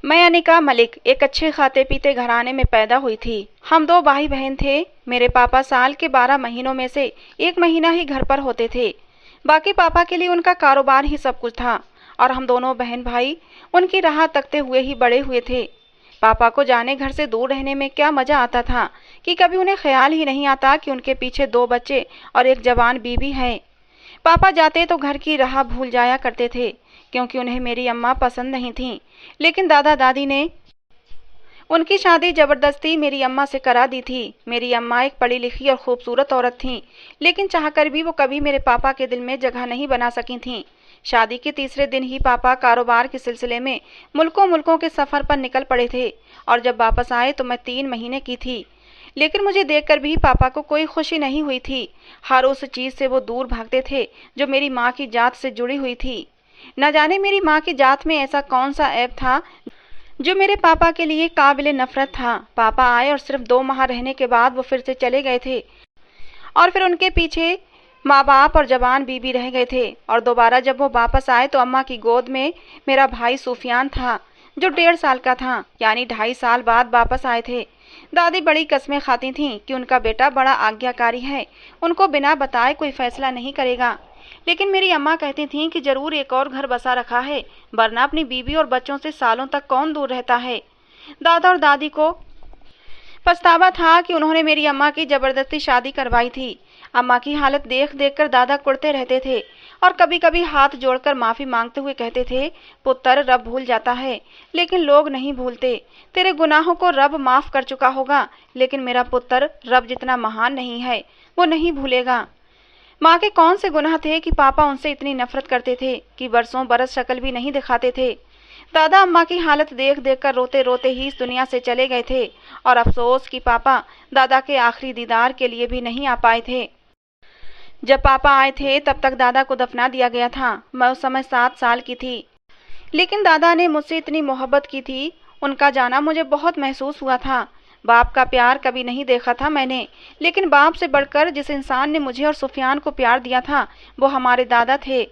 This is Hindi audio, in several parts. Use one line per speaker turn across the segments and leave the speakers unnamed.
मैं अनिका मलिक एक अच्छे खाते पीते घराने में पैदा हुई थी। हम दो भाई बहन थे। मेरे पापा साल के 12 महीनों में से एक महीना ही घर पर होते थे। बाकी पापा के लिए उनका कारोबार ही सब कुछ था और हम दोनों बहन भाई उनकी राह तकते हुए ही बड़े हुए थे। पापा को जाने घर से दूर रहने में क्या मजा आता था कि कभी उन्हें ख्याल ही नहीं आता कि उनके पीछे 2 बच्चे और एक जवान बीबी है। पापा जाते तो घर की राह भूल जाया करते थे क्योंकि उन्हें मेरी अम्मा पसंद नहीं थी। लेकिन दादा दादी ने उनकी शादी जबरदस्ती मेरी अम्मा से करा दी थी। मेरी अम्मा एक पढ़ी लिखी और खूबसूरत औरत थीं, लेकिन चाहकर भी वो कभी मेरे पापा के दिल में जगह नहीं बना सकी थीं। शादी के तीसरे दिन ही पापा कारोबार के सिलसिले में मुल्कों मुल्कों के सफ़र पर निकल पड़े थे और जब वापस आए तो मैं 3 महीने की थी। लेकिन मुझे देखकर भी पापा को कोई खुशी नहीं हुई थी। हर उस चीज़ से वो दूर भागते थे जो मेरी माँ की जात से जुड़ी हुई थी। न जाने मेरी माँ की जात में ऐसा कौन सा ऐब था जो मेरे पापा के लिए काबिले नफरत था। पापा आए और सिर्फ 2 माह रहने के बाद वो फिर से चले गए थे और फिर उनके पीछे माँ बाप और जवान बीबी रह गए थे। और दोबारा जब वो वापस आए तो अम्मा की गोद में मेरा भाई सूफियान था जो 1.5 साल का था, यानी 2.5 साल बाद वापस आए थे। दादी बड़ी कस्में खाती थीं कि उनका बेटा बड़ा आज्ञाकारी है, उनको बिना बताए कोई फैसला नहीं करेगा। लेकिन मेरी अम्मा कहती थीं कि जरूर एक और घर बसा रखा है, वरना अपनी बीवी और बच्चों से सालों तक कौन दूर रहता है। दादा और दादी को पछतावा था कि उन्होंने मेरी अम्मा की जबरदस्ती शादी करवाई थी। अम्मा की हालत देख देख कर दादा कुढ़ते रहते थे और कभी कभी हाथ जोड़कर माफ़ी मांगते हुए कहते थे, पुत्र रब भूल जाता है लेकिन लोग नहीं भूलते। तेरे गुनाहों को रब माफ़ कर चुका होगा, लेकिन मेरा पुत्र रब जितना महान नहीं है, वो नहीं भूलेगा। माँ के कौन से गुनाह थे कि पापा उनसे इतनी नफरत करते थे कि बरसों बरस शक्ल भी नहीं दिखाते थे। दादा अम्मा की हालत देख देख कर रोते रोते ही इस दुनिया से चले गए थे और अफसोस कि पापा दादा के आखिरी दीदार के लिए भी नहीं आ पाए थे। जब पापा आए थे तब तक दादा को दफना दिया गया था। मैं उस समय 7 साल की थी, लेकिन दादा ने मुझसे इतनी मोहब्बत की थी, उनका जाना मुझे बहुत महसूस हुआ था। बाप का प्यार कभी नहीं देखा था मैंने, लेकिन बाप से बढ़कर जिस इंसान ने मुझे और सुफियान को प्यार दिया था वो हमारे दादा थे।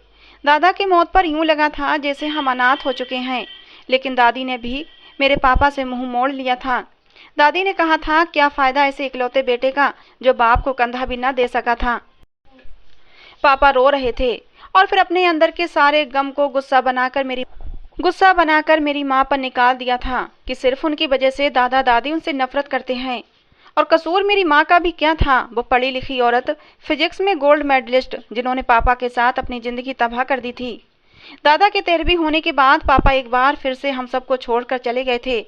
दादा की मौत पर यूं लगा था जैसे हम अनाथ हो चुके हैं, लेकिन दादी ने भी मेरे पापा से मुंह मोड़ लिया था। दादी ने कहा था, क्या फ़ायदा ऐसे इकलौते बेटे का जो बाप को कंधा भी न दे सका था। पापा रो रहे थे और फिर अपने अंदर के सारे गम को गुस्सा बनाकर मेरी माँ पर निकाल दिया था कि सिर्फ उनकी वजह से दादा दादी उनसे नफरत करते हैं। और कसूर मेरी माँ का भी क्या था, वो पढ़ी लिखी औरत, फिजिक्स में गोल्ड मेडलिस्ट, जिन्होंने पापा के साथ अपनी ज़िंदगी तबाह कर दी थी। दादा के 13वीं होने के बाद पापा एक बार फिर से हम सबको छोड़कर चले गए थे।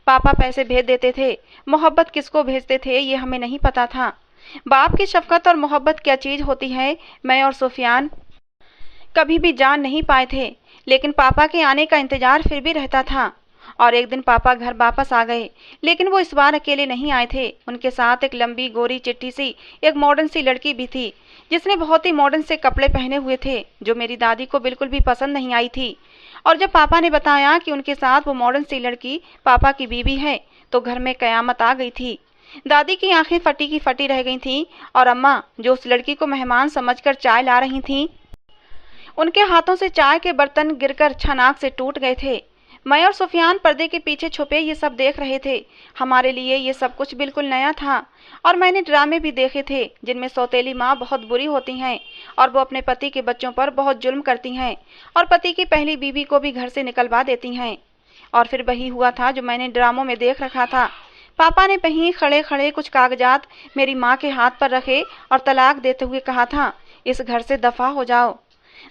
पापा पैसे भेज देते थे, मोहब्बत किसको भेजते थे ये हमें नहीं पता था। बाप की शफकत और मोहब्बत क्या चीज़ होती है मैं और सुफियान कभी भी जान नहीं पाए थे, लेकिन पापा के आने का इंतजार फिर भी रहता था। और एक दिन पापा घर वापस आ गए, लेकिन वो इस बार अकेले नहीं आए थे। उनके साथ एक लंबी गोरी चिट्टी सी एक मॉडर्न सी लड़की भी थी, जिसने बहुत ही मॉडर्न से कपड़े पहने हुए थे, जो मेरी दादी को बिल्कुल भी पसंद नहीं आई थी। और जब पापा ने बताया कि उनके साथ वो मॉडर्न सी लड़की पापा की बीवी है, तो घर में कयामत आ गई थी। दादी की आंखें फटी की फटी रह गई थीं और अम्मा, जो उस लड़की को मेहमान समझकर चाय ला रही थीं, उनके हाथों से चाय के बर्तन गिरकर छनाक से टूट गए थे। मैं और सुफियान पर्दे के पीछे छुपे ये सब देख रहे थे। हमारे लिए ये सब कुछ बिल्कुल नया था और मैंने ड्रामे भी देखे थे जिनमें सौतेली माँ बहुत बुरी होती हैं और वो अपने पति के बच्चों पर बहुत जुल्म करती हैं और पति की पहली बीवी को भी घर से निकलवा देती हैं। और फिर वही हुआ था जो मैंने ड्रामों में देख रखा था। पापा ने वहीं खड़े खड़े कुछ कागजात मेरी माँ के हाथ पर रखे और तलाक देते हुए कहा था, इस घर से दफा हो जाओ।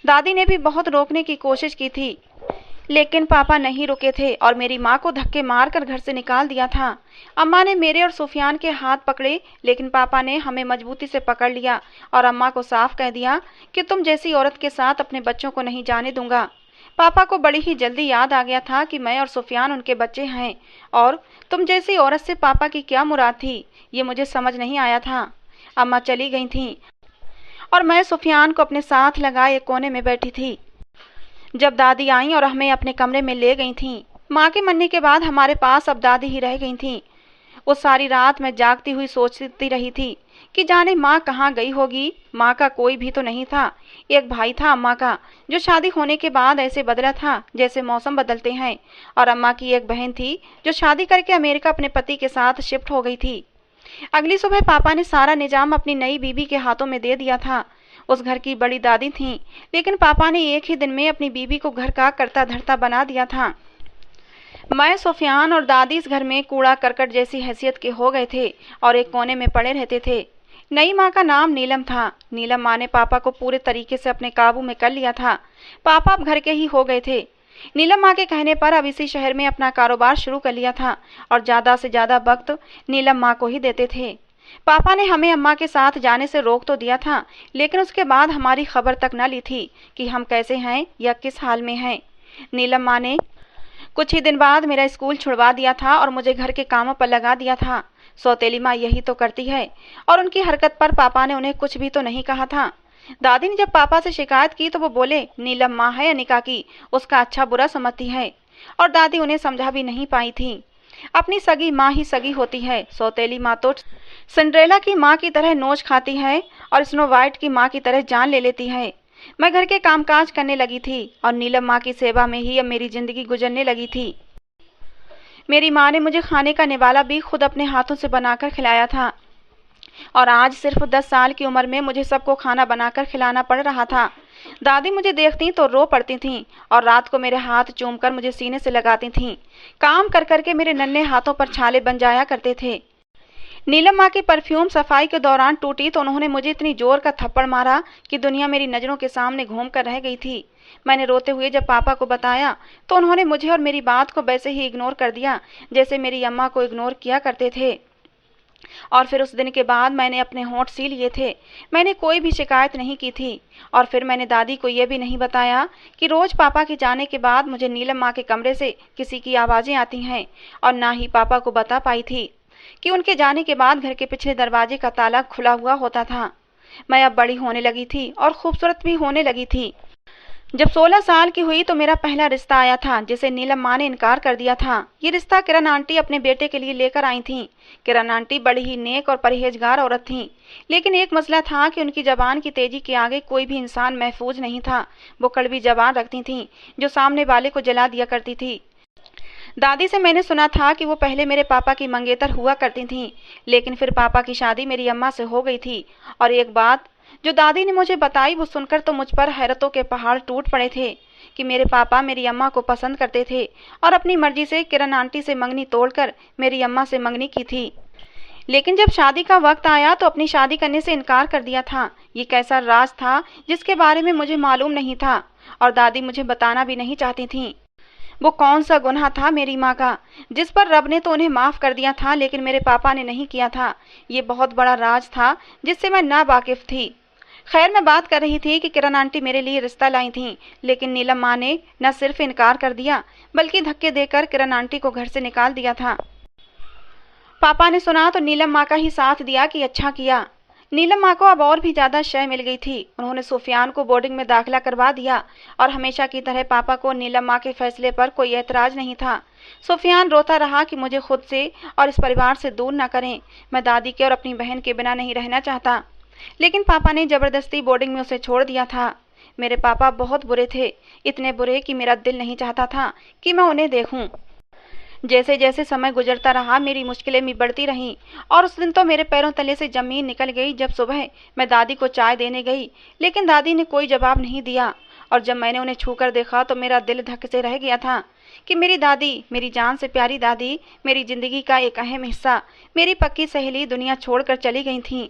दादी ने भी बहुत रोकने की कोशिश की थी, लेकिन पापा नहीं रुके थे और मेरी माँ को धक्के मारकर घर से निकाल दिया था। अम्मा ने मेरे और सुफियान के हाथ पकड़े, लेकिन पापा ने हमें मजबूती से पकड़ लिया और अम्मा को साफ कह दिया कि तुम जैसी औरत के साथ अपने बच्चों को नहीं जाने दूंगा। पापा को बड़ी ही जल्दी याद आ गया था कि मैं और सुफियान उनके बच्चे हैं और तुम जैसी औरत से पापा की क्या मुराद थी, ये मुझे समझ नहीं आया था। अम्मा चली गई थीं और मैं सुफियान को अपने साथ लगाए एक कोने में बैठी थी। जब दादी आईं और हमें अपने कमरे में ले गई थीं, माँ के मरने के बाद हमारे पास अब दादी ही रह गई थीं। उस सारी रात मैं जागती हुई सोचती रही थी कि जाने माँ कहाँ गई होगी। माँ का कोई भी तो नहीं था। एक भाई था अम्मा का, जो शादी होने के बाद ऐसे बदला था जैसे मौसम बदलते हैं, और अम्मा की एक बहन थी जो शादी करके अमेरिका अपने पति के साथ शिफ्ट हो गई थी। अगली सुबह पापा ने सारा निजाम अपनी नई बीबी के हाथों में दे दिया था। उस घर की बड़ी दादी थीं, लेकिन पापा ने एक ही दिन में अपनी बीबी को घर का करता धरता बना दिया था। मैं, सुफियान और दादी इस घर में कूड़ा करकट जैसी हैसियत के हो गए थे और एक कोने में पड़े रहते थे। नई माँ का नाम नीलम था। नीलम माँ ने पापा को पूरे तरीके से अपने काबू में कर लिया था। पापा अब घर के ही हो गए थे। नीलम माँ के कहने पर अब इसी शहर में अपना कारोबार शुरू कर लिया था और ज़्यादा से ज़्यादा वक्त नीलम माँ को ही देते थे। पापा ने हमें अम्मा के साथ जाने से रोक तो दिया था, लेकिन उसके बाद हमारी खबर तक न ली थी कि हम कैसे हैं या किस हाल में हैं। नीलम माँ ने कुछ ही दिन बाद मेरा स्कूल छुड़वा दिया था और मुझे घर के कामों पर लगा दिया था। सौतेली माँ यही तो करती है, और उनकी हरकत पर पापा ने उन्हें कुछ भी तो नहीं कहा था। दादी ने जब पापा से शिकायत की तो वो बोले, नीलम माँ है अनिका की, उसका अच्छा बुरा समझती है। और दादी उन्हें समझा भी नहीं पाई थी। अपनी सगी माँ ही सगी होती है। सौतेली माँ तो सिंड्रेला की माँ की तरह नोच खाती है और स्नो वाइट की माँ की तरह जान ले लेती है। मैं घर के कामकाज करने लगी थी और नीलम माँ की सेवा में ही अब मेरी जिंदगी गुजरने लगी थी। मेरी माँ ने मुझे खाने का निवाला भी खुद अपने हाथों से बनाकर खिलाया था, और आज सिर्फ 10 साल की उम्र में मुझे सबको खाना बनाकर खिलाना पड़ रहा था। दादी मुझे देखती तो रो पड़ती थीं और रात को मेरे हाथ चूमकर मुझे सीने से लगाती थीं। काम कर करके मेरे नन्हे हाथों पर छाले बन जाया करते थे। नीलम माँ की परफ्यूम सफाई के दौरान टूटी तो उन्होंने मुझे इतनी जोर का थप्पड़ मारा कि दुनिया मेरी नज़रों के सामने घूम कर रह गई थी। मैंने रोते हुए जब पापा को बताया तो उन्होंने मुझे और मेरी बात को वैसे ही इग्नोर कर दिया जैसे मेरी अम्मा को इग्नोर किया करते थे। और फिर उस दिन के बाद मैंने अपने होंठ सी लिए थे। मैंने कोई भी शिकायत नहीं की थी। और फिर मैंने दादी को यह भी नहीं बताया कि रोज़ पापा के जाने के बाद मुझे नीलम माँ के कमरे से किसी की आवाज़ें आती हैं, और ना ही पापा को बता पाई थी कि उनके जाने के बाद घर के पिछले दरवाजे का ताला खुला हुआ होता था। मैं अब बड़ी होने लगी थी और खूबसूरत भी होने लगी थी। जब 16 साल की हुई तो मेरा पहला रिश्ता आया था, जिसे नीलम माँ ने इनकार कर दिया था। ये रिश्ता किरण आंटी अपने बेटे के लिए लेकर आई थीं। किरण आंटी बड़ी ही नेक और परहेजगार औरत थीं, लेकिन एक मसला था कि उनकी जबान की तेजी के आगे कोई भी इंसान महफूज नहीं था। वो कड़वी जबान रखती थीं, जो सामने वाले को जला दिया करती थी। दादी से मैंने सुना था कि वो पहले मेरे पापा की मंगेतर हुआ करती थीं, लेकिन फिर पापा की शादी मेरी अम्मा से हो गई थी। और एक बात जो दादी ने मुझे बताई वो सुनकर तो मुझ पर हैरतों के पहाड़ टूट पड़े थे कि मेरे पापा मेरी अम्मा को पसंद करते थे और अपनी मर्जी से किरण आंटी से मंगनी तोड़कर मेरी अम्मा से मंगनी की थी। लेकिन जब शादी का वक्त आया तो अपनी शादी करने से इनकार कर दिया था। ये कैसा राज था जिसके बारे में मुझे मालूम नहीं था और दादी मुझे बताना भी नहीं चाहती थीं। वो कौन सा गुनाह था मेरी माँ का जिस पर रब ने तो उन्हें माफ़ कर दिया था, लेकिन मेरे पापा ने नहीं किया था। ये बहुत बड़ा राज था जिससे मैं ना वाकिफ थी। खैर, मैं बात कर रही थी कि किरण आंटी मेरे लिए रिश्ता लाई थीं, लेकिन नीलम माँ ने न सिर्फ इनकार कर दिया बल्कि धक्के देकर किरण आंटी को घर से निकाल दिया था। पापा ने सुना तो नीलम माँ का ही साथ दिया कि अच्छा किया। नीलम माँ को अब और भी ज़्यादा शय मिल गई थी। उन्होंने सुफियान को बोर्डिंग में दाखिला करवा दिया और हमेशा की तरह पापा को नीलम माँ के फैसले पर कोई एतराज़ नहीं था। सुफियान रोता रहा कि मुझे खुद से और इस परिवार से दूर न करें। मैं दादी के और अपनी बहन के बिना नहीं रहना चाहता, लेकिन पापा ने ज़बरदस्ती बोर्डिंग में उसे छोड़ दिया था। मेरे पापा बहुत बुरे थे, इतने बुरे कि मेरा दिल नहीं चाहता था कि मैं उन्हें देखूं। जैसे जैसे समय गुजरता रहा मेरी मुश्किलें भी बढ़ती रहीं, और उस दिन तो मेरे पैरों तले से ज़मीन निकल गई जब सुबह मैं दादी को चाय देने गई, लेकिन दादी ने कोई जवाब नहीं दिया। और जब मैंने उन्हें छूकर देखा तो मेरा दिल धक से रह गया था कि मेरी दादी, मेरी जान से प्यारी दादी, मेरी ज़िंदगी का एक अहम हिस्सा, मेरी पक्की सहेली दुनिया छोड़कर चली गई थीं।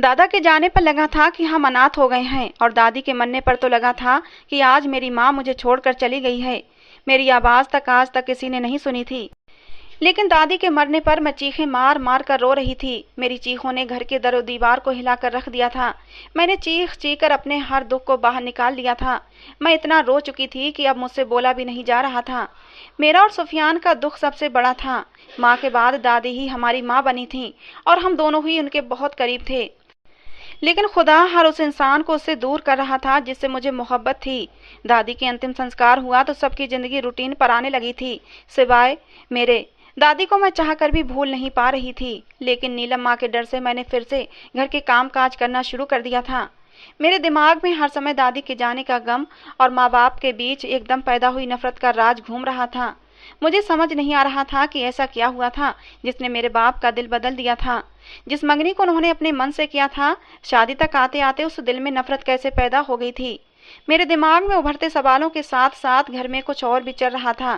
दादा के जाने पर लगा था कि हम अनाथ हो गए हैं, और दादी के मरने पर तो लगा था कि आज मेरी माँ मुझे छोड़कर चली गई है। मेरी आवाज़ तक आज तक किसी ने नहीं सुनी थी, लेकिन दादी के मरने पर मैं चीखें मार मार कर रो रही थी। मेरी चीखों ने घर के दर दीवार को हिलाकर रख दिया था। मैंने चीख चीख कर अपने हर दुख को बाहर निकाल लिया था। मैं इतना रो चुकी थी कि अब मुझसे बोला भी नहीं जा रहा था। मेरा और सुफियान का दुख सबसे बड़ा था। माँ के बाद दादी ही हमारी माँ बनी थी और हम दोनों ही उनके बहुत करीब थे, लेकिन खुदा हर उस इंसान को उससे दूर कर रहा था जिससे मुझे मोहब्बत थी। दादी के अंतिम संस्कार हुआ तो सबकी ज़िंदगी रूटीन पर आने लगी थी, सिवाय मेरे। दादी को मैं चाहकर भी भूल नहीं पा रही थी, लेकिन नीलम माँ के डर से मैंने फिर से घर के काम काज करना शुरू कर दिया था। मेरे दिमाग में हर समय दादी के जाने का गम और माँ बाप के बीच एकदम पैदा हुई नफरत का राज घूम रहा था। मुझे समझ नहीं आ रहा था कि ऐसा क्या हुआ था जिसने मेरे बाप का दिल बदल दिया था। जिस मंगनी को उन्होंने अपने मन से किया था, शादी तक आते आते उस दिल में नफरत कैसे पैदा हो गई थी। मेरे दिमाग में उभरते सवालों के साथ साथ घर में कुछ और भी चल रहा था।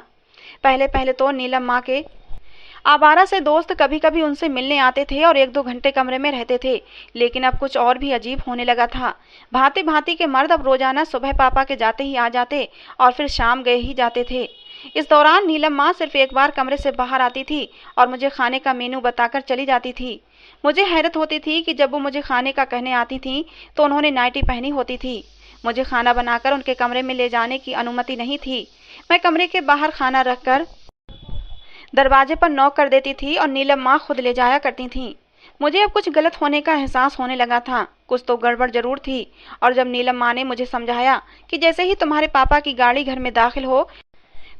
पहले पहले तो नीलम माँ के आवारा से दोस्त कभी कभी उनसे मिलने आते थे और 1-2 घंटे कमरे में रहते थे, लेकिन अब कुछ और भी अजीब होने लगा था। भांति भांति के मर्द अब रोजाना सुबह पापा के जाते ही आ जाते और फिर शाम गए ही जाते थे। इस दौरान नीलम माँ सिर्फ एक बार कमरे से बाहर आती थी और मुझे खाने का मेनू बताकर चली जाती थी। मुझे हैरत होती थी कि जब वो मुझे खाने का कहने आती थी तो उन्होंने नाइटी पहनी होती थी। मुझे खाना बनाकर उनके कमरे में ले जाने की अनुमति नहीं थी। मैं कमरे के बाहर खाना रखकर दरवाजे पर नॉक कर देती थी और नीलम माँ खुद ले जाया करती थीं। मुझे अब कुछ गलत होने का एहसास होने लगा था। कुछ तो गड़बड़ जरूर थी। और जब नीलम माँ ने मुझे समझाया कि जैसे ही तुम्हारे पापा की गाड़ी घर में दाखिल हो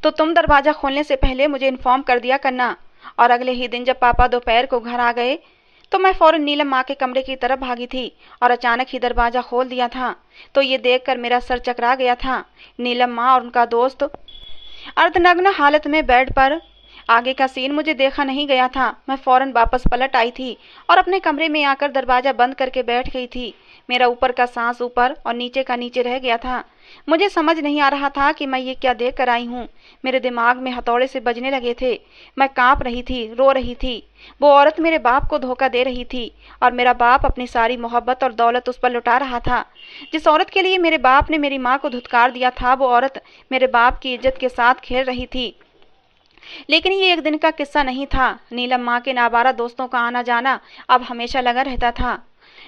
तो तुम दरवाजा खोलने से पहले मुझे इन्फॉर्म कर दिया करना, और अगले ही दिन जब पापा दोपहर को घर आ गए तो मैं फौरन नीलम माँ के कमरे की तरफ भागी थी और अचानक ही दरवाजा खोल दिया था तो ये देखकर मेरा सर चकरा गया था। नीलम माँ और उनका दोस्त अर्धनग्न हालत में बेड पर। आगे का सीन मुझे देखा नहीं गया था। मैं फौरन वापस पलट आई थी और अपने कमरे में आकर दरवाजा बंद करके बैठ गई थी। मेरा ऊपर का सांस ऊपर और नीचे का नीचे रह गया था। मुझे समझ नहीं आ रहा था कि मैं ये क्या देख कर आई हूँ। मेरे दिमाग में हथौड़े से बजने लगे थे। मैं कांप रही थी, रो रही थी। वो औरत मेरे बाप को धोखा दे रही थी और मेरा बाप अपनी सारी मोहब्बत और दौलत उस पर लुटा रहा था। जिस औरत के लिए मेरे बाप ने मेरी माँ को धुतकार दिया था, वो औरत मेरे बाप की इज्जत के साथ खेल रही थी। लेकिन ये एक दिन का किस्सा नहीं था। नीलम माँ के नाबारा दोस्तों का आना जाना अब हमेशा लगा रहता था।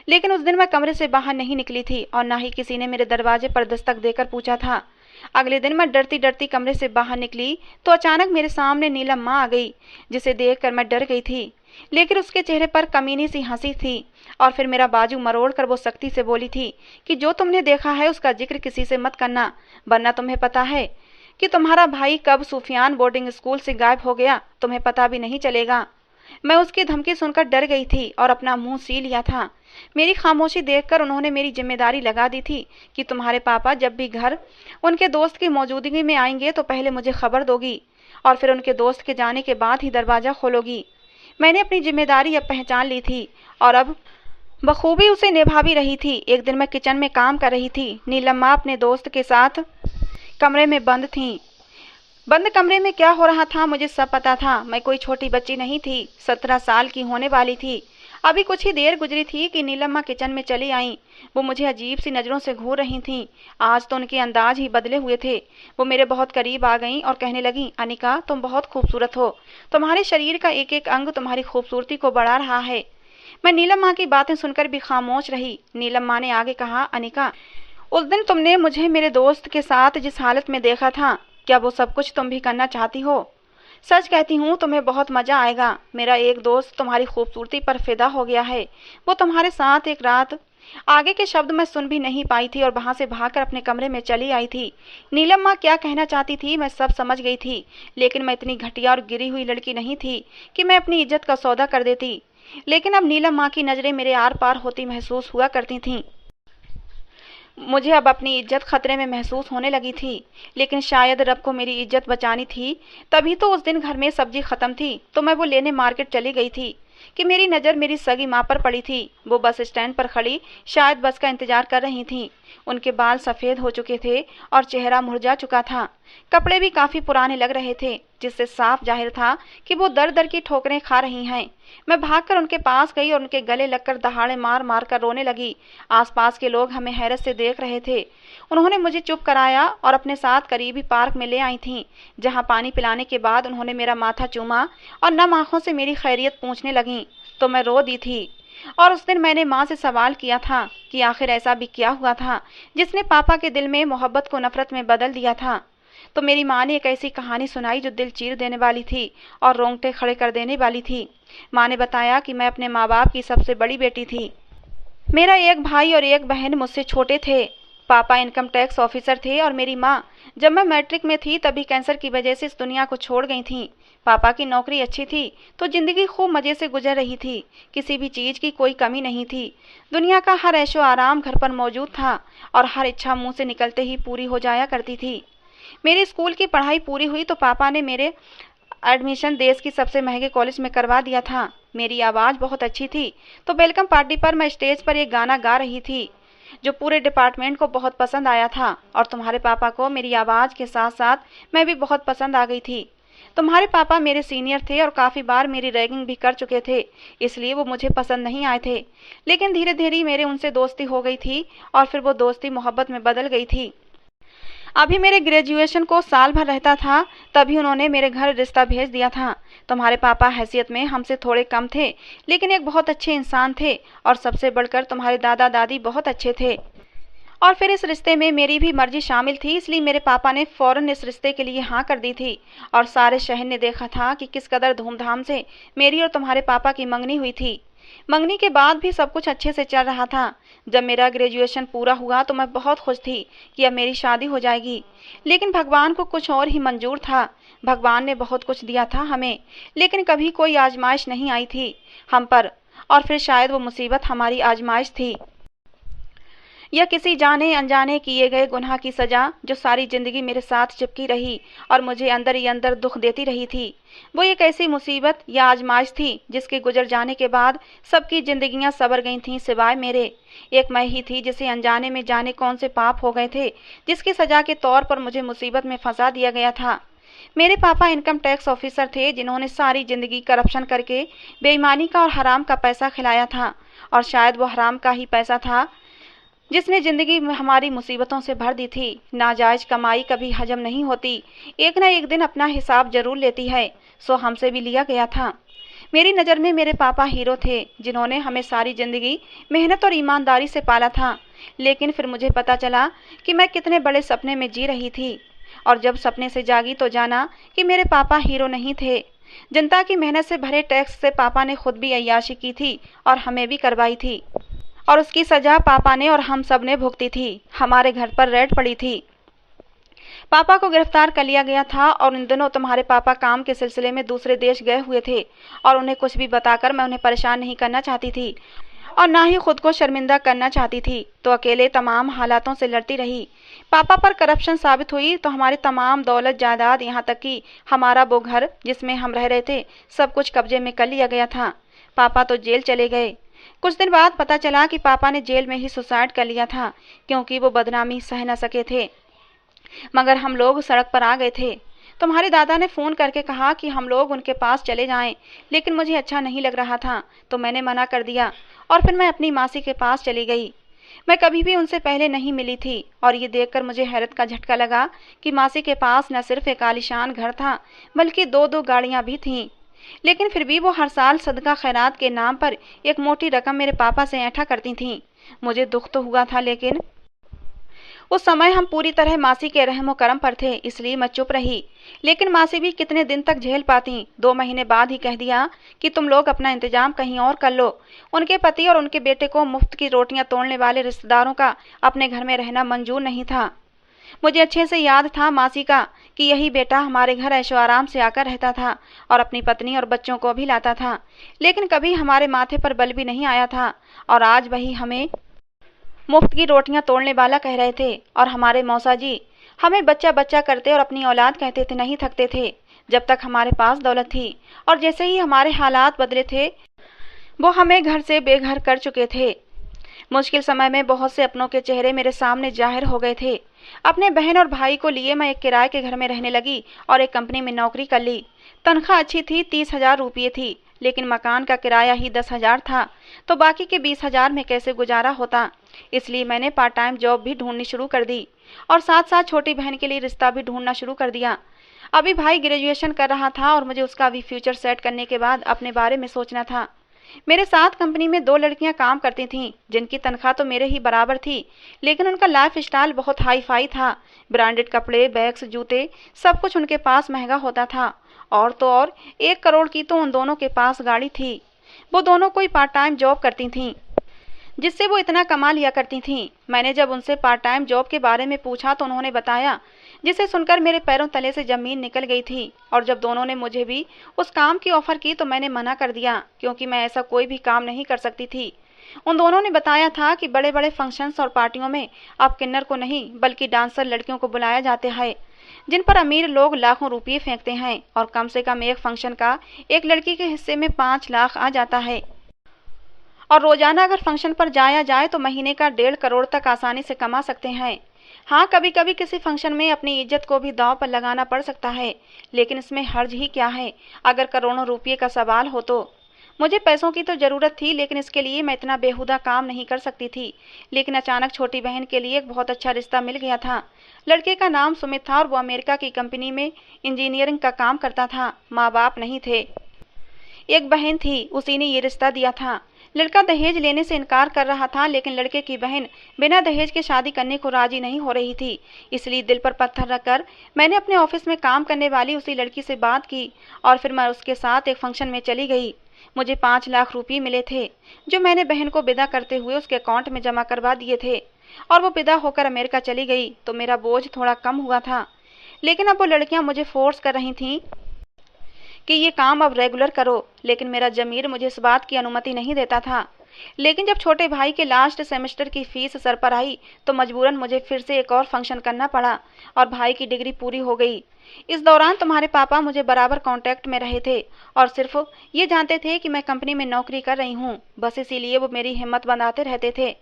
लेकिन उस दिन मैं कमरे से बाहर नहीं निकली थी और ना ही किसी ने मेरे दरवाजे पर दस्तक देकर पूछा था। अगले दिन मैं डरती डरती कमरे से बाहर निकली तो अचानक मेरे सामने नीलम माँ आ गई, जिसे देखकर मैं डर गई थी। लेकिन उसके चेहरे पर कमीनी सी हंसी थी और फिर मेरा बाजू मरोड़ कर वो सख्ती से बोली थी कि जो तुमने देखा है उसका जिक्र किसी से मत करना, वरना तुम्हें पता है कि तुम्हारा भाई कब सूफियान बोर्डिंग स्कूल से गायब हो गया, तुम्हें पता भी नहीं चलेगा। मैं उसकी धमकी सुनकर डर गई थी और अपना मुंह सी लिया था। मेरी खामोशी देखकर उन्होंने मेरी जिम्मेदारी लगा दी थी कि तुम्हारे पापा जब भी घर उनके दोस्त की मौजूदगी में आएंगे तो पहले मुझे खबर दोगी और फिर उनके दोस्त के जाने के बाद ही दरवाजा खोलोगी। मैंने अपनी जिम्मेदारी अब पहचान ली थी और अब बखूबी उसे निभा भी रही थी। एक दिन मैं किचन में काम कर रही थी। नीलम माँ अपने दोस्त के साथ कमरे में बंद थीं। बंद कमरे में क्या हो रहा था मुझे सब पता था। मैं कोई छोटी बच्ची नहीं थी, 17 साल की होने वाली थी। अभी कुछ ही देर गुजरी थी कि नीलम माँ किचन में चली आईं। वो मुझे अजीब सी नज़रों से घूर रही थीं। आज तो उनके अंदाज ही बदले हुए थे। वो मेरे बहुत करीब आ गईं और कहने लगीं, अनिका तुम बहुत खूबसूरत हो, तुम्हारे शरीर का एक एक अंग तुम्हारी खूबसूरती को बढ़ा रहा है। मैं नीलम माँ की बातें सुनकर भी खामोश रही। नीलम माँ ने आगे कहा, अनिका उस दिन तुमने मुझे मेरे दोस्त के साथ जिस हालत में देखा था, क्या वो सब कुछ तुम भी करना चाहती हो? सच कहती हूँ तुम्हें बहुत मजा आएगा। मेरा एक दोस्त तुम्हारी खूबसूरती पर फिदा हो गया है। वो तुम्हारे साथ एक रात। आगे के शब्द मैं सुन भी नहीं पाई थी और वहां से भागकर अपने कमरे में चली आई थी। नीलम माँ क्या कहना चाहती थी मैं सब समझ गई थी, लेकिन मैं इतनी घटिया और गिरी हुई लड़की नहीं थी कि मैं अपनी इज्जत का सौदा कर देती। लेकिन अब नीलम माँ की नजरें मेरे आर पार होती महसूस हुआ करती थीं। मुझे अब अपनी इज्जत खतरे में महसूस होने लगी थी। लेकिन शायद रब को मेरी इज्जत बचानी थी, तभी तो उस दिन घर में सब्जी खत्म थी तो मैं वो लेने मार्केट चली गई थी कि मेरी नज़र मेरी सगी माँ पर पड़ी थी। वो बस स्टैंड पर खड़ी शायद बस का इंतजार कर रही थी। उनके बाल सफ़ेद हो चुके थे और चेहरा मुरझा चुका था। कपड़े भी काफ़ी पुराने लग रहे थे, जिससे साफ जाहिर था कि वो दर दर की ठोकरें खा रही हैं। मैं भागकर उनके पास गई और उनके गले लगकर दहाड़े मार मार कर रोने लगी। आसपास के लोग हमें हैरत से देख रहे थे। उन्होंने मुझे चुप कराया और अपने साथ करीबी पार्क में ले आई थीं, जहां पानी पिलाने के बाद उन्होंने मेरा माथा चूमा और नम आंखों से मेरी खैरियत पूछने लगीं। तो मैं रो दी थी। और उस दिन मैंने माँ से सवाल किया था कि आखिर ऐसा भी क्या हुआ था जिसने पापा के दिल में मोहब्बत को नफरत में बदल दिया था। तो मेरी माँ ने एक ऐसी कहानी सुनाई जो दिल चीर देने वाली थी और रोंगटे खड़े कर देने वाली थी। माँ ने बताया कि मैं अपने माँ बाप की सबसे बड़ी बेटी थी। मेरा एक भाई और एक बहन मुझसे छोटे थे। पापा इनकम टैक्स ऑफिसर थे और मेरी माँ जब मैं मैट्रिक में थी तभी कैंसर की वजह से इस दुनिया को छोड़ गई थी। पापा की नौकरी अच्छी थी तो जिंदगी खूब मजे से गुजर रही थी, किसी भी चीज की कोई कमी नहीं थी। दुनिया का हर ऐशो आराम घर पर मौजूद था और हर इच्छा मुंह से निकलते ही पूरी हो जाया करती थी। मेरी स्कूल की पढ़ाई पूरी हुई तो पापा ने मेरे एडमिशन देश की सबसे महंगे कॉलेज में करवा दिया था। मेरी आवाज़ बहुत अच्छी थी तो वेलकम पार्टी पर मैं स्टेज पर एक गाना गा रही थी जो पूरे डिपार्टमेंट को बहुत पसंद आया था, और तुम्हारे पापा को मेरी आवाज़ के साथ साथ मैं भी बहुत पसंद आ गई थी। तुम्हारे पापा मेरे सीनियर थे और काफ़ी बार मेरी रैगिंग भी कर चुके थे, इसलिए वो मुझे पसंद नहीं आए थे। लेकिन धीरे धीरे मेरे उनसे दोस्ती हो गई थी और फिर वो दोस्ती मोहब्बत में बदल गई थी। अभी मेरे ग्रेजुएशन को साल भर रहता था तभी उन्होंने मेरे घर रिश्ता भेज दिया था। तुम्हारे पापा हैसियत में हमसे थोड़े कम थे, लेकिन एक बहुत अच्छे इंसान थे, और सबसे बढ़कर तुम्हारे दादा दादी बहुत अच्छे थे। और फिर इस रिश्ते में मेरी भी मर्जी शामिल थी, इसलिए मेरे पापा ने फौरन इस रिश्ते के लिए हाँ कर दी थी। और सारे शहर ने देखा था कि किस कदर धूमधाम से मेरी और तुम्हारे पापा की मंगनी हुई थी। मंगनी के बाद भी सब कुछ अच्छे से चल रहा था। जब मेरा ग्रेजुएशन पूरा हुआ तो मैं बहुत खुश थी कि अब मेरी शादी हो जाएगी, लेकिन भगवान को कुछ और ही मंजूर था। भगवान ने बहुत कुछ दिया था हमें, लेकिन कभी कोई आजमाइश नहीं आई थी हम पर, और फिर शायद वो मुसीबत हमारी आजमाइश थी, या किसी जाने अनजाने किए गए गुनाह की सजा जो सारी जिंदगी मेरे साथ चिपकी रही और मुझे अंदर ही अंदर दुख देती रही थी। वो एक ऐसी मुसीबत या आजमाइश थी जिसके गुजर जाने के बाद सबकी जिंदगियां सवर गई थीं सिवाय मेरे। एक मैं ही थी जिसे अनजाने में जाने कौन से पाप हो गए थे, जिसकी सजा के तौर पर मुझे मुसीबत में फंसा दिया गया था। मेरे पापा इनकम टैक्स ऑफिसर थे जिन्होंने सारी जिंदगी करप्शन करके बेईमानी का और हराम का पैसा खिलाया था, और शायद वो हराम का ही पैसा था जिसने जिंदगी में हमारी मुसीबतों से भर दी थी। नाजायज कमाई कभी हजम नहीं होती, एक ना एक दिन अपना हिसाब जरूर लेती है, सो हमसे भी लिया गया था। मेरी नज़र में मेरे पापा हीरो थे जिन्होंने हमें सारी जिंदगी मेहनत और ईमानदारी से पाला था। लेकिन फिर मुझे पता चला कि मैं कितने बड़े सपने में जी रही थी, और जब सपने से जागी तो जाना कि मेरे पापा हीरो नहीं थे। जनता की मेहनत से भरे टैक्स से पापा ने खुद भी अय्याशी की थी और हमें भी करवाई थी, और उसकी सजा पापा ने और हम सब ने भुगती थी। हमारे घर पर रेड पड़ी थी, पापा को गिरफ्तार कर लिया गया था, और इन दिनों तुम्हारे पापा काम के सिलसिले में दूसरे देश गए हुए थे, और उन्हें कुछ भी बताकर मैं उन्हें परेशान नहीं करना चाहती थी और ना ही खुद को शर्मिंदा करना चाहती थी, तो अकेले तमाम हालातों से लड़ती रही। पापा पर करप्शन साबित हुई तो हमारी तमाम दौलत जायदाद, यहाँ तक कि हमारा वो घर जिसमें हम रह रहे थे, सब कुछ कब्जे में कर लिया गया था। पापा तो जेल चले गए। कुछ दिन बाद पता चला कि पापा ने जेल में ही सुसाइड कर लिया था, क्योंकि वो बदनामी सह न सके थे। मगर हम लोग सड़क पर आ गए थे। तुम्हारे दादा ने फ़ोन करके कहा कि हम लोग उनके पास चले जाएं, लेकिन मुझे अच्छा नहीं लग रहा था तो मैंने मना कर दिया, और फिर मैं अपनी मासी के पास चली गई। मैं कभी भी उनसे पहले नहीं मिली थी, और ये देखकर मुझे हैरत का झटका लगा कि मासी के पास न सिर्फ एक आलीशान घर था बल्कि दो दो गाड़ियाँ भी थीं। लेकिन फिर भी वो हर साल सदका खैरात के नाम पर एक मोटी रकम मेरे पापा से ऐंठा करती थीं। मुझे दुख तो हुआ था, लेकिन उस समय हम पूरी तरह मासी के रहमो करम पर थे, इसलिए मैं चुप रही। लेकिन मासी भी कितने दिन तक झेल पाती। 2 महीने बाद ही कह दिया कि तुम लोग अपना इंतजाम कहीं और कर लो। उनके पति और उनके बेटे को मुफ्त की रोटियां तोड़ने वाले रिश्तेदारों का अपने घर में रहना मंजूर नहीं था। मुझे अच्छे से याद था मासी का कि यही बेटा हमारे घर ऐशो आराम से आकर रहता था और अपनी पत्नी और बच्चों को भी लाता था, लेकिन कभी हमारे माथे पर बल भी नहीं आया था। और आज वही हमें मुफ्त की रोटियां तोड़ने वाला कह रहे थे, और हमारे मौसा जी हमें बच्चा बच्चा करते और अपनी औलाद कहते थे, नहीं थकते थे जब तक हमारे पास दौलत थी। और जैसे ही हमारे हालात बदले थे वो हमें घर से बेघर कर चुके थे। मुश्किल समय में बहुत से अपनों के चेहरे मेरे सामने जाहिर हो गए थे। अपने बहन और भाई को लिए मैं एक किराए के घर में रहने लगी और एक कंपनी में नौकरी कर ली। तनख्वाह अच्छी थी, 30,000 रुपये थी, लेकिन मकान का किराया ही 10,000 था, तो बाकी के 20,000 में कैसे गुजारा होता। इसलिए मैंने पार्ट टाइम जॉब भी ढूंढनी शुरू कर दी, और साथ साथ छोटी बहन के लिए रिश्ता भी ढूंढना शुरू कर दिया। अभी भाई ग्रेजुएशन कर रहा था और मुझे उसका भी फ्यूचर सेट करने के बाद अपने बारे में सोचना था। मेरे साथ कंपनी में 2 लड़कियां काम करती थीं, जिनकी तनख्वाह तो मेरे ही बराबर थी, लेकिन उनका लाइफ स्टाइल बहुत हाई फाई था। ब्रांडेड कपड़े, बैग्स, जूते, सब कुछ उनके पास महंगा होता था। और तो और 1 करोड़ की तो उन दोनों के पास गाड़ी थी। वो दोनों कोई पार्ट टाइम जॉब करती थीं, जिससे वो इतना कमा लिया करती थीं। मैंने जब उनसे पार्ट टाइम जॉब के बारे में पूछा तो उन्होंने बताया, जिसे सुनकर मेरे पैरों तले से जमीन निकल गई थी। और जब दोनों ने मुझे भी उस काम की ऑफर की तो मैंने मना कर दिया, क्योंकि मैं ऐसा कोई भी काम नहीं कर सकती थी। उन दोनों ने बताया था कि बड़े बड़े फंक्शंस और पार्टियों में अब किन्नर को नहीं बल्कि डांसर लड़कियों को बुलाया जाता है, जिन पर अमीर लोग लाखों रुपये फेंकते हैं, और कम से कम एक फंक्शन का एक लड़की के हिस्से में 5 लाख आ जाता है। और रोजाना अगर फंक्शन पर जाया जाए तो महीने का 1.5 करोड़ तक आसानी से कमा सकते हैं। हाँ, कभी कभी किसी फंक्शन में अपनी इज्जत को भी दांव पर लगाना पड़ सकता है, लेकिन इसमें हर्ज ही क्या है अगर करोड़ों रुपये का सवाल हो तो। मुझे पैसों की तो ज़रूरत थी, लेकिन इसके लिए मैं इतना बेहुदा काम नहीं कर सकती थी। लेकिन अचानक छोटी बहन के लिए एक बहुत अच्छा रिश्ता मिल गया था। लड़के का नाम सुमित था और वो अमेरिका की कंपनी में इंजीनियरिंग का काम करता था। माँ बाप नहीं थे, एक बहन थी, उसी ने ये रिश्ता दिया था। लड़का दहेज लेने से इनकार कर रहा था, लेकिन लड़के की बहन बिना दहेज के शादी करने को राजी नहीं हो रही थी। इसलिए दिल पर पत्थर रखकर मैंने अपने ऑफिस में काम करने वाली उसी लड़की से बात की और फिर मैं उसके साथ एक फंक्शन में चली गई। मुझे 5 लाख रुपये मिले थे, जो मैंने बहन को विदा करते हुए उसके अकाउंट में जमा करवा दिए थे। और वो विदा होकर अमेरिका चली गई तो मेरा बोझ थोड़ा कम हुआ था। लेकिन अब वो लड़कियां मुझे फोर्स कर रही थीं कि ये काम अब रेगुलर करो, लेकिन मेरा ज़मीर मुझे इस बात की अनुमति नहीं देता था। लेकिन जब छोटे भाई के लास्ट सेमेस्टर की फीस सर पर आई तो मजबूरन मुझे फिर से एक और फंक्शन करना पड़ा और भाई की डिग्री पूरी हो गई। इस दौरान तुम्हारे पापा मुझे बराबर कांटेक्ट में रहे थे और सिर्फ ये जानते थे कि मैं कंपनी में नौकरी कर रही हूँ, बस इसीलिए वो मेरी हिम्मत बनाते रहते थे।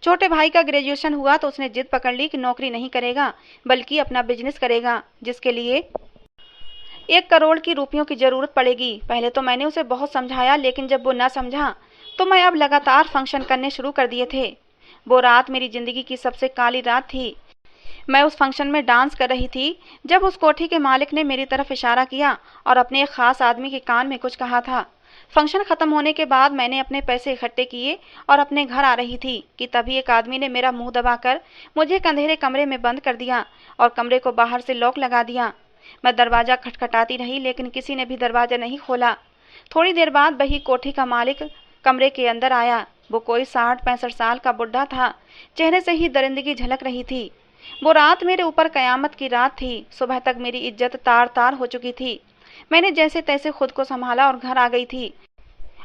छोटे भाई का ग्रेजुएशन हुआ तो उसने जिद पकड़ ली कि नौकरी नहीं करेगा बल्कि अपना बिजनेस करेगा, जिसके लिए 1 करोड़ की रुपयों की जरूरत पड़ेगी। पहले तो मैंने उसे बहुत समझाया, लेकिन जब वो न समझा तो मैं अब लगातार फंक्शन करने शुरू कर दिए थे। वो रात मेरी जिंदगी की सबसे काली रात थी। मैं उस फंक्शन में डांस कर रही थी जब उस कोठी के मालिक ने मेरी तरफ इशारा किया और अपने एक खास आदमी के कान में कुछ कहा था। फंक्शन खत्म होने के बाद मैंने अपने पैसे इकट्ठे किए और अपने घर आ रही थी कि तभी एक आदमी ने मेरा मुंह दबाकर मुझे एक अंधेरे कमरे में बंद कर दिया और कमरे को बाहर से लॉक लगा दिया। मैं दरवाजा खटखटाती रही, लेकिन किसी ने भी दरवाजा नहीं खोला। थोड़ी देर बाद वही कोठी का मालिक कमरे के अंदर आया। वो कोई 60-65 साल का बुढ़ा था, चेहरे से ही दरिंदगी झलक रही थी। वो रात मेरे ऊपर कयामत की रात थी। सुबह तक मेरी इज्जत तार तार हो चुकी थी। मैंने जैसे तैसे खुद को संभाला और घर आ गई थी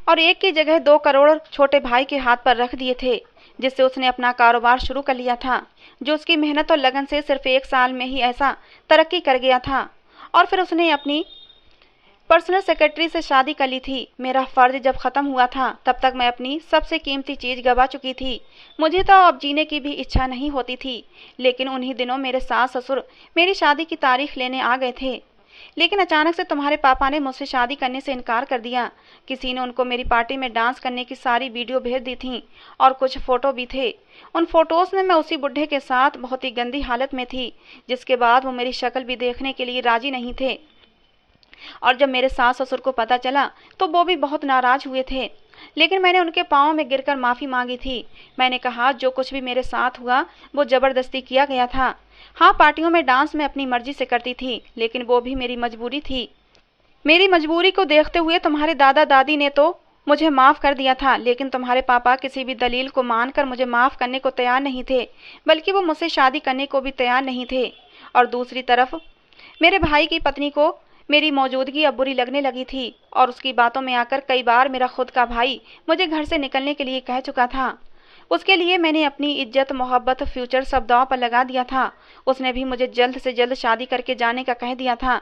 और 1 की जगह 2 करोड़ छोटे भाई के हाथ पर रख दिए थे, जिससे उसने अपना कारोबार शुरू कर लिया था, जो उसकी मेहनत और लगन से सिर्फ 1 साल में ही ऐसा तरक्की कर गया था। और फिर उसने अपनी पर्सनल सेक्रेटरी से शादी कर ली थी। मेरा फर्ज जब खत्म हुआ था तब तक मैं अपनी सबसे कीमती चीज गवा चुकी थी। मुझे तो अब जीने की भी इच्छा नहीं होती थी। लेकिन उन्हीं दिनों मेरे सास ससुर मेरी शादी की तारीख लेने आ गए थे। लेकिन अचानक से तुम्हारे पापा ने मुझसे शादी करने से इनकार कर दिया। किसी ने उनको मेरी पार्टी में डांस करने की सारी वीडियो भेज दी थी और कुछ फोटो भी थे। उन फोटोज में मैं उसी बुढ़े के साथ बहुत ही गंदी हालत में थी, जिसके बाद वो मेरी शक्ल भी देखने के लिए राजी नहीं थे। और जब मेरे सास ससुर को पता चला तो वो भी बहुत नाराज हुए थे। लेकिन मैंने उनके पाँव में गिरकर माफ़ी मांगी थी। मैंने कहा जो कुछ भी मेरे साथ हुआ वो ज़बरदस्ती किया गया था। हाँ, पार्टियों में डांस मैं अपनी मर्जी से करती थी, लेकिन वो भी मेरी मजबूरी थी। मेरी मजबूरी को देखते हुए तुम्हारे दादा दादी ने तो मुझे माफ़ कर दिया था, लेकिन तुम्हारे पापा किसी भी दलील को मानकर मुझे माफ़ करने को तैयार नहीं थे, बल्कि वो मुझसे शादी करने को भी तैयार नहीं थे। और दूसरी तरफ मेरे भाई की पत्नी को मेरी मौजूदगी अब बुरी लगने लगी थी और उसकी बातों में आकर कई बार मेरा खुद का भाई मुझे घर से निकलने के लिए कह चुका था। उसके लिए मैंने अपनी इज्जत, मोहब्बत, फ्यूचर सब दांव पर लगा दिया था। उसने भी मुझे जल्द से जल्द शादी करके जाने का कह दिया था।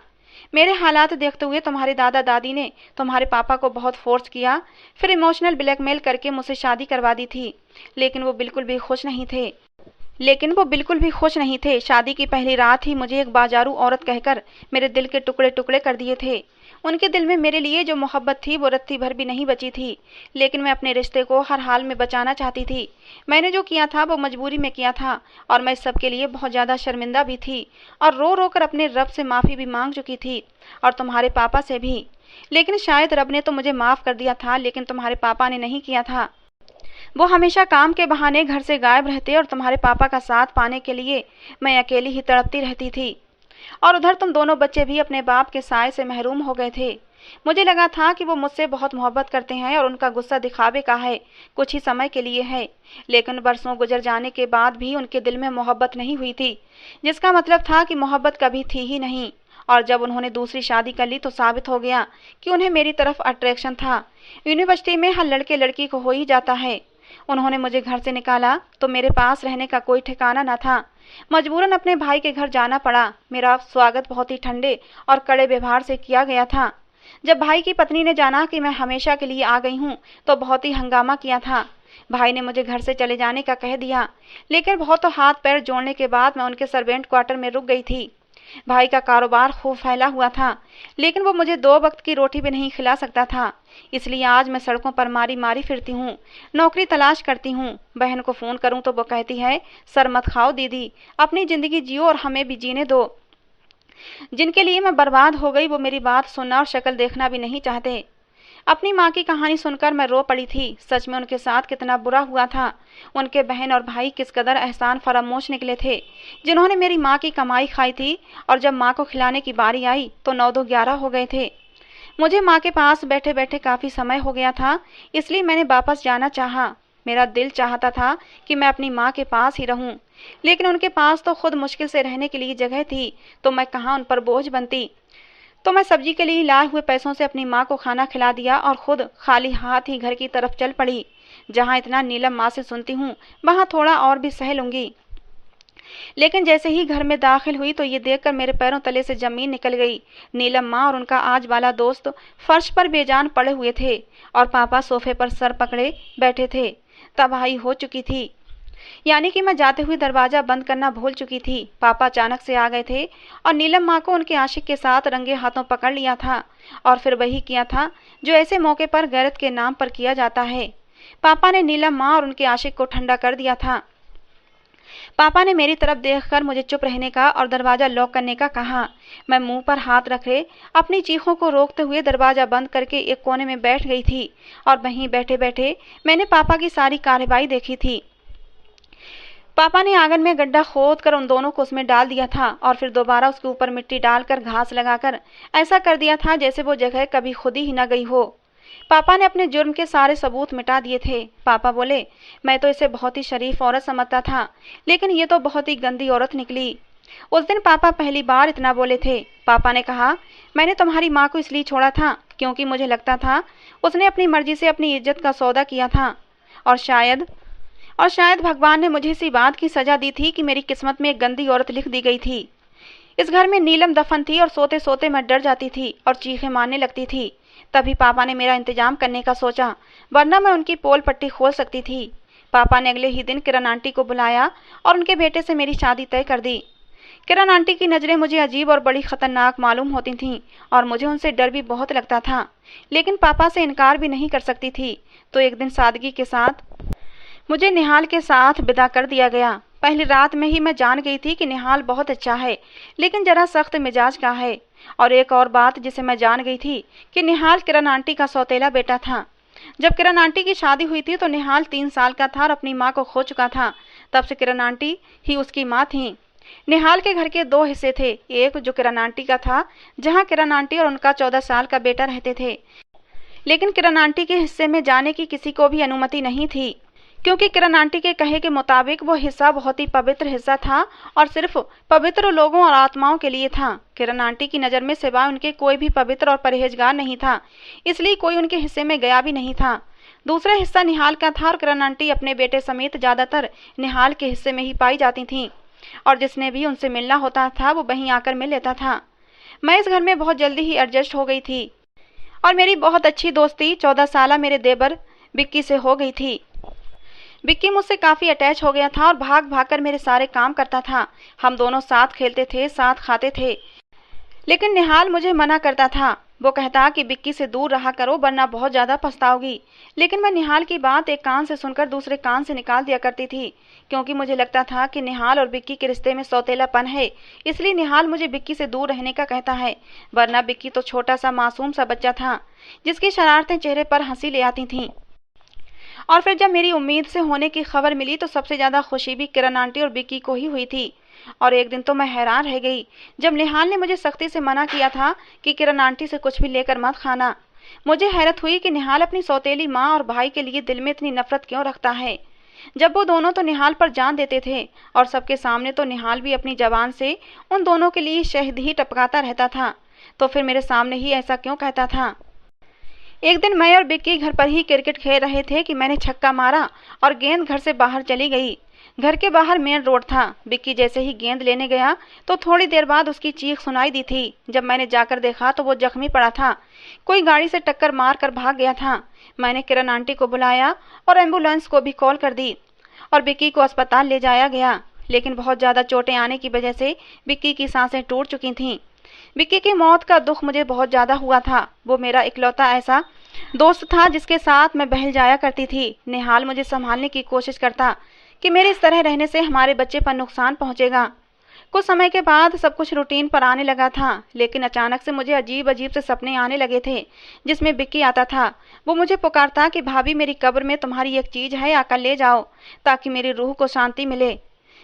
मेरे हालात देखते हुए तुम्हारे दादा दादी ने तुम्हारे पापा को बहुत फोर्स किया, फिर इमोशनल ब्लैकमेल करके मुझसे शादी करवा दी थी। लेकिन वो बिल्कुल भी खुश नहीं थे। शादी की पहली रात ही मुझे एक बाजारू औरत कहकर मेरे दिल के टुकड़े टुकड़े कर दिए थे। उनके दिल में मेरे लिए जो मोहब्बत थी वो रत्ती भर भी नहीं बची थी। लेकिन मैं अपने रिश्ते को हर हाल में बचाना चाहती थी। मैंने जो किया था वो मजबूरी में किया था और मैं इस सब के लिए बहुत ज़्यादा शर्मिंदा भी थी और रो रो कर अपने रब से माफ़ी भी मांग चुकी थी और तुम्हारे पापा से भी। लेकिन शायद रब ने तो मुझे माफ़ कर दिया था, लेकिन तुम्हारे पापा ने नहीं किया था। वो हमेशा काम के बहाने घर से गायब रहते और तुम्हारे पापा का साथ पाने के लिए मैं अकेली ही तड़पती रहती थी। और उधर तुम दोनों बच्चे भी अपने बाप के साय से महरूम हो गए थे। मुझे लगा था कि वो मुझसे बहुत मोहब्बत करते हैं और उनका गुस्सा दिखावे का है, कुछ ही समय के लिए है। लेकिन बरसों गुजर जाने के बाद भी उनके दिल में मोहब्बत नहीं हुई थी, जिसका मतलब था कि मोहब्बत कभी थी ही नहीं। और जब उन्होंने दूसरी शादी कर ली तो साबित हो गया कि उन्हें मेरी तरफ अट्रैक्शन था। यूनिवर्सिटी में हर लड़के लड़की को हो ही जाता है। उन्होंने मुझे घर से निकाला तो मेरे पास रहने का कोई ठिकाना न था। मजबूरन अपने भाई के घर जाना पड़ा। मेरा स्वागत बहुत ही ठंडे और कड़े व्यवहार से किया गया था। जब भाई की पत्नी ने जाना कि मैं हमेशा के लिए आ गई हूँ तो बहुत ही हंगामा किया था। भाई ने मुझे घर से चले जाने का कह दिया, लेकिन बहुत हाथ पैर जोड़ने के बाद मैं उनके सर्वेंट क्वार्टर में रुक गई थी। भाई का कारोबार खूब फैला हुआ था, लेकिन वो मुझे 2 वक्त की रोटी भी नहीं खिला सकता था। इसलिए आज मैं सड़कों पर मारी मारी फिरती हूँ, नौकरी तलाश करती हूँ। बहन को फ़ोन करूँ तो वो कहती है, सर मत खाओ दीदी, अपनी ज़िंदगी जियो और हमें भी जीने दो। जिनके लिए मैं बर्बाद हो गई वो मेरी बात सुनना और शक्ल देखना भी नहीं चाहते। अपनी माँ की कहानी सुनकर मैं रो पड़ी थी। सच में उनके साथ कितना बुरा हुआ था। उनके बहन और भाई किस कदर एहसान फरामोश निकले थे, जिन्होंने मेरी माँ की कमाई खाई थी, और जब माँ को खिलाने की बारी आई तो 9-2-11 हो गए थे। मुझे माँ के पास बैठे बैठे काफ़ी समय हो गया था, इसलिए मैंने वापस जाना चाहा। मेरा दिल चाहता था कि मैं अपनी माँ के पास ही रहूं, लेकिन उनके पास तो खुद मुश्किल से रहने के लिए जगह थी, तो मैं कहाँ उन पर बोझ बनती। तो मैं सब्जी के लिए लाए हुए पैसों से अपनी माँ को खाना खिला दिया और खुद खाली हाथ ही घर की तरफ चल पड़ी। जहाँ इतना नीलम माँ से सुनती हूँ, वहाँ थोड़ा और भी सह लूंगी। लेकिन जैसे ही घर में दाखिल हुई तो ये देखकर मेरे पैरों तले से जमीन निकल गई। नीलम माँ और उनका आज वाला दोस्त फर्श पर बेजान पड़े हुए थे और पापा सोफे पर सर पकड़े बैठे थे। तबाही हो चुकी थी, यानी कि मैं जाते हुए दरवाजा बंद करना भूल चुकी थी। पापा अचानक से आ गए थे और नीलम माँ को उनके आशिक के साथ रंगे हाथों पकड़ लिया था और फिर वही किया था जो ऐसे मौके पर गैरत के नाम पर किया जाता है। पापा ने नीलम माँ और उनके आशिक को ठंडा कर दिया था। पापा ने मेरी तरफ देखकर मुझे चुप रहने का और दरवाजा लॉक करने का कहा। मैं मुंह पर हाथ रखे अपनी चीखों को रोकते हुए दरवाजा बंद करके एक कोने में बैठ गई थी और वहीं बैठे बैठे मैंने पापा की सारी कार्रवाई देखी थी। पापा ने आंगन में गड्ढा खोद कर उन दोनों को उसमें डाल दिया था और फिर दोबारा उसके ऊपर मिट्टी डालकर घास लगाकर ऐसा कर दिया था जैसे वो जगह कभी खुद ही न गई हो। पापा ने अपने जुर्म के सारे सबूत मिटा दिए थे। पापा बोले, मैं तो इसे बहुत ही शरीफ औरत समझता था, लेकिन ये तो बहुत ही गंदी औरत निकली। उस दिन पापा पहली बार इतना बोले थे। पापा ने कहा, मैंने तुम्हारी माँ को इसलिए छोड़ा था क्योंकि मुझे लगता था उसने अपनी मर्जी से अपनी इज्जत का सौदा किया था, और शायद भगवान ने मुझे इसी बात की सजा दी थी कि मेरी किस्मत में एक गंदी औरत लिख दी गई थी। इस घर में नीलम दफन थी और सोते सोते मैं डर जाती थी और चीखें मारने लगती थी। तभी पापा ने मेरा इंतजाम करने का सोचा, वरना मैं उनकी पोल पट्टी खोल सकती थी। पापा ने अगले ही दिन किरण आंटी को बुलाया और उनके बेटे से मेरी शादी तय कर दी। किरण आंटी की नज़रें मुझे अजीब और बड़ी खतरनाक मालूम होती थीं और मुझे उनसे डर भी बहुत लगता था, लेकिन पापा से इनकार भी नहीं कर सकती थी। तो एक दिन सादगी के साथ मुझे निहाल के साथ विदा कर दिया गया। पहली रात में ही मैं जान गई थी कि निहाल बहुत अच्छा है, लेकिन जरा सख्त मिजाज का है। और एक और बात जिसे मैं जान गई थी कि निहाल किरण आंटी का सौतेला बेटा था। जब किरण आंटी की शादी हुई थी तो निहाल 3 साल का था और अपनी माँ को खो चुका था। तब से किरण आंटी ही उसकी माँ थी। निहाल के घर के 2 हिस्से थे, एक जो किरण आंटी का था, जहाँ किरण आंटी और उनका 14 साल का बेटा रहते थे, लेकिन किरण आंटी के हिस्से में जाने की किसी को भी अनुमति नहीं थी, क्योंकि किरण आंटी के कहे के मुताबिक वो हिस्सा बहुत ही पवित्र हिस्सा था और सिर्फ पवित्र लोगों और आत्माओं के लिए था। किरण आंटी की नज़र में सिवाय उनके कोई भी पवित्र और परहेजगार नहीं था, इसलिए कोई उनके हिस्से में गया भी नहीं था। दूसरा हिस्सा निहाल का था और किरण आंटी अपने बेटे समेत ज़्यादातर निहाल के हिस्से में ही पाई जाती थीं, और जिसने भी उनसे मिलना होता था वो वहीं आकर मिल लेता था। मैं इस घर में बहुत जल्दी ही एडजस्ट हो गई थी और मेरी बहुत अच्छी दोस्ती 14 साल मेरे देवर बिक्की से हो गई थी। बिक्की मुझसे काफ़ी अटैच हो गया था और भाग भाग कर मेरे सारे काम करता था। हम दोनों साथ खेलते थे, साथ खाते थे, लेकिन निहाल मुझे मना करता था। वो कहता कि बिक्की से दूर रहा करो वरना बहुत ज़्यादा पछताओगी, लेकिन मैं निहाल की बात एक कान से सुनकर दूसरे कान से निकाल दिया करती थी, क्योंकि मुझे लगता था कि निहाल और बिक्की के रिश्ते में सौतेलापन है, इसलिए निहाल मुझे बिक्की से दूर रहने का कहता है, वरना बिक्की तो छोटा सा मासूम सा बच्चा था जिसकी शरारतें चेहरे पर हंसी ले आती थीं। और फिर जब मेरी उम्मीद से होने की खबर मिली तो सबसे ज़्यादा खुशी भी किरण आंटी और बिक्की को ही हुई थी। और एक दिन तो मैं हैरान रह गई जब निहाल ने मुझे सख्ती से मना किया था कि किरण आंटी से कुछ भी लेकर मत खाना। मुझे हैरत हुई कि निहाल अपनी सौतेली माँ और भाई के लिए दिल में इतनी नफरत क्यों रखता है, जब वो दोनों तो निहाल पर जान देते थे और सबके सामने तो निहाल भी अपनी जबान से उन दोनों के लिए शहद ही टपकाता रहता था, तो फिर मेरे सामने ही ऐसा क्यों कहता था। एक दिन मैं और बिक्की घर पर ही क्रिकेट खेल रहे थे कि मैंने छक्का मारा और गेंद घर से बाहर चली गई। घर के बाहर मेन रोड था। बिक्की जैसे ही गेंद लेने गया तो थोड़ी देर बाद उसकी चीख सुनाई दी थी। जब मैंने जाकर देखा तो वो जख्मी पड़ा था, कोई गाड़ी से टक्कर मार कर भाग गया था। मैंने किरण आंटी को बुलाया और एम्बुलेंस को भी कॉल कर दी और बिक्की को अस्पताल ले जाया गया, लेकिन बहुत ज़्यादा चोटें आने की वजह से बिक्की की सांसें टूट चुकी थीं। बिक्की की मौत का दुख मुझे बहुत ज़्यादा हुआ था। वो मेरा इकलौता ऐसा दोस्त था जिसके साथ मैं बहल जाया करती थी। निहाल मुझे संभालने की कोशिश करता कि मेरे इस तरह रहने से हमारे बच्चे पर नुकसान पहुंचेगा। कुछ समय के बाद सब कुछ रूटीन पर आने लगा था, लेकिन अचानक से मुझे अजीब अजीब से सपने आने लगे थे जिसमें बिक्की आता था। वो मुझे पुकारता कि भाभी मेरी कब्र में तुम्हारी एक चीज़ है, आकर ले जाओ ताकि मेरी रूह को शांति मिले।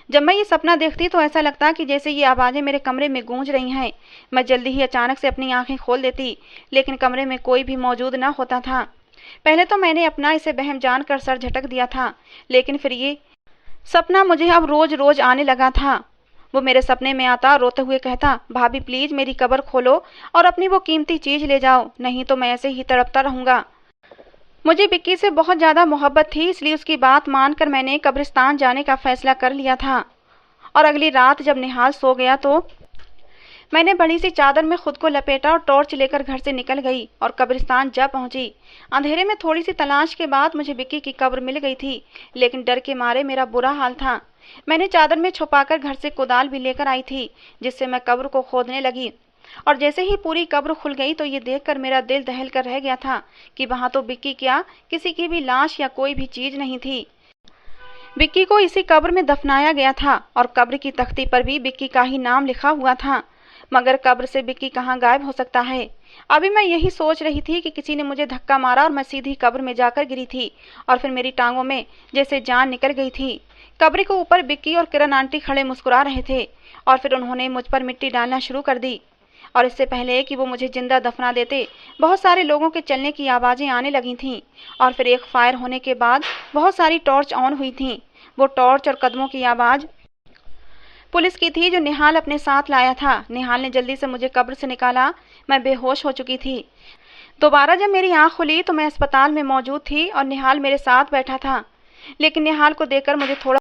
जब मैं ये सपना देखती तो ऐसा लगता कि जैसे ये आवाज़ें मेरे कमरे में गूंज रही हैं। मैं जल्दी ही अचानक से अपनी आंखें खोल देती, लेकिन कमरे में कोई भी मौजूद न होता था। पहले तो मैंने अपना इसे वहम जानकर सर झटक दिया था, लेकिन फिर ये सपना मुझे अब रोज रोज आने लगा था। वो मेरे सपने में आता, रोते हुए कहता, भाभी प्लीज मेरी कब्र खोलो और अपनी वो कीमती चीज ले जाओ, नहीं तो मैं ऐसे ही तड़पता रहूंगा। मुझे बिक्की से बहुत ज़्यादा मोहब्बत थी, इसलिए उसकी बात मानकर मैंने कब्रिस्तान जाने का फैसला कर लिया था। और अगली रात जब निहाल सो गया तो मैंने बड़ी सी चादर में खुद को लपेटा और टॉर्च लेकर घर से निकल गई और कब्रिस्तान जा पहुंची। अंधेरे में थोड़ी सी तलाश के बाद मुझे बिक्की की कब्र मिल गई थी, लेकिन डर के मारे मेरा बुरा हाल था। मैंने चादर में छुपाकर घर से कुदाल भी लेकर आई थी, जिससे मैं कब्र को खोदने लगी। और जैसे ही पूरी कब्र खुल गई तो ये देखकर मेरा दिल दहल कर रह गया था कि वहां तो बिक्की क्या, किसी की भी लाश या कोई भी चीज नहीं थी। बिक्की को इसी कब्र में दफनाया गया था और कब्र की तख्ती पर भी बिक्की का ही नाम लिखा हुआ था। मगर कब्र से बिक्की कहाँ गायब हो सकता है। अभी मैं यही सोच रही थी कि किसी ने मुझे धक्का मारा और मैं सीधी कब्र में जाकर गिरी थी और फिर मेरी टांगों में जैसे जान निकल गई थी। कब्र के ऊपर बिक्की और किरण आंटी खड़े मुस्कुरा रहे थे और फिर उन्होंने मुझ पर मिट्टी डालना शुरू कर दी। और इससे पहले कि वो मुझे जिंदा दफना देते, बहुत सारे लोगों के चलने की आवाज़ें आने लगी थीं और फिर एक फायर होने के बाद बहुत सारी टॉर्च ऑन हुई थीं। वो टॉर्च और कदमों की आवाज़ पुलिस की थी जो निहाल अपने साथ लाया था। निहाल ने जल्दी से मुझे कब्र से निकाला। मैं बेहोश हो चुकी थी। दोबारा जब मेरी आँख खुली तो मैं अस्पताल में मौजूद थी और निहाल मेरे साथ बैठा था, लेकिन निहाल को देखकर मुझे थोड़ा